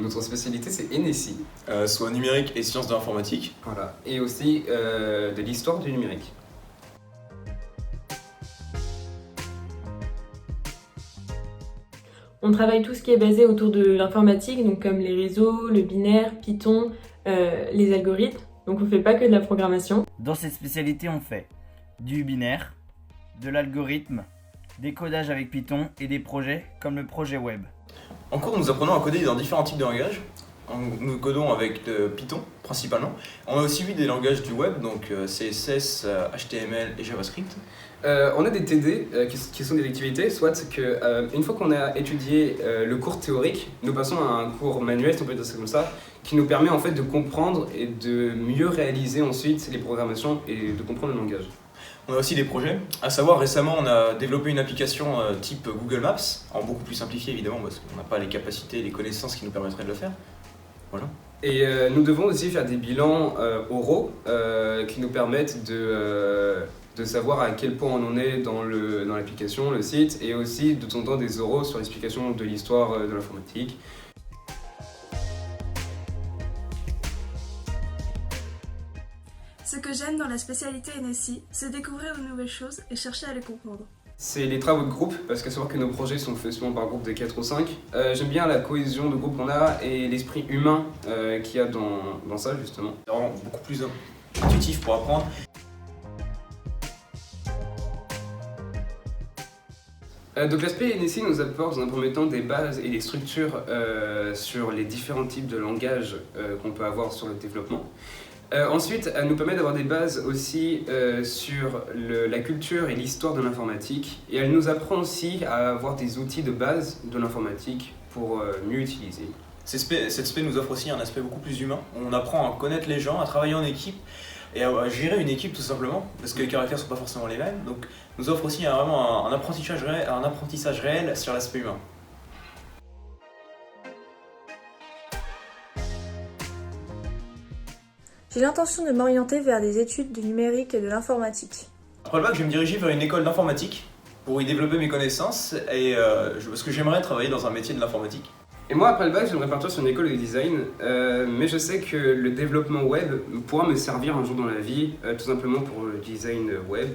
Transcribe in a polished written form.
Notre spécialité, c'est NSI. Soit numérique et sciences de l'informatique. Voilà. Et aussi de l'histoire du numérique. On travaille tout ce qui est basé autour de l'informatique, donc comme les réseaux, le binaire, Python, les algorithmes. Donc on fait pas que de la programmation. Dans cette spécialité, on fait du binaire, de l'algorithme, des codages avec Python et des projets comme le projet web. En cours, nous apprenons à coder dans différents types de langages. Nous codons avec Python principalement. On a aussi vu des langages du web, donc CSS, HTML et JavaScript. On a des TD qui sont des activités, soit une fois qu'on a étudié le cours théorique, nous passons à un cours manuel, si on peut dire ça comme ça, qui nous permet en fait de comprendre et de mieux réaliser ensuite les programmations et de comprendre le langage. On a aussi des projets, à savoir récemment on a développé une application type Google Maps, en beaucoup plus simplifié évidemment parce qu'on n'a pas les capacités, les connaissances qui nous permettraient de le faire. Voilà. Et nous devons aussi faire des bilans oraux qui nous permettent de savoir à quel point on en est dans l'application, le site, et aussi de temps en temps des oraux sur l'explication de l'histoire de l'informatique. Ce que j'aime dans la spécialité NSI, c'est découvrir de nouvelles choses et chercher à les comprendre. C'est les travaux de groupe, parce qu'à savoir que nos projets sont faits souvent par groupe de 4 ou 5. J'aime bien la cohésion de groupe qu'on a et l'esprit humain qu'il y a dans ça justement. C'est vraiment beaucoup plus intuitif pour apprendre. Donc l'aspect NSI nous apporte dans un premier temps des bases et des structures sur les différents types de langages qu'on peut avoir sur le développement. Ensuite, elle nous permet d'avoir des bases aussi sur la culture et l'histoire de l'informatique. Et elle nous apprend aussi à avoir des outils de base de l'informatique pour mieux utiliser. Cette spé nous offre aussi un aspect beaucoup plus humain. On apprend à connaître les gens, à travailler en équipe et à gérer une équipe tout simplement, parce que les caractères ne sont pas forcément les mêmes. Donc nous offre aussi vraiment un apprentissage réel sur l'aspect humain. J'ai l'intention de m'orienter vers des études du numérique et de l'informatique. Après le bac, je vais me diriger vers une école d'informatique pour y développer mes connaissances et parce que j'aimerais travailler dans un métier de l'informatique. Et moi, après le bac, j'aimerais partir sur une école de design, mais je sais que le développement web pourra me servir un jour dans la vie, tout simplement pour le design web.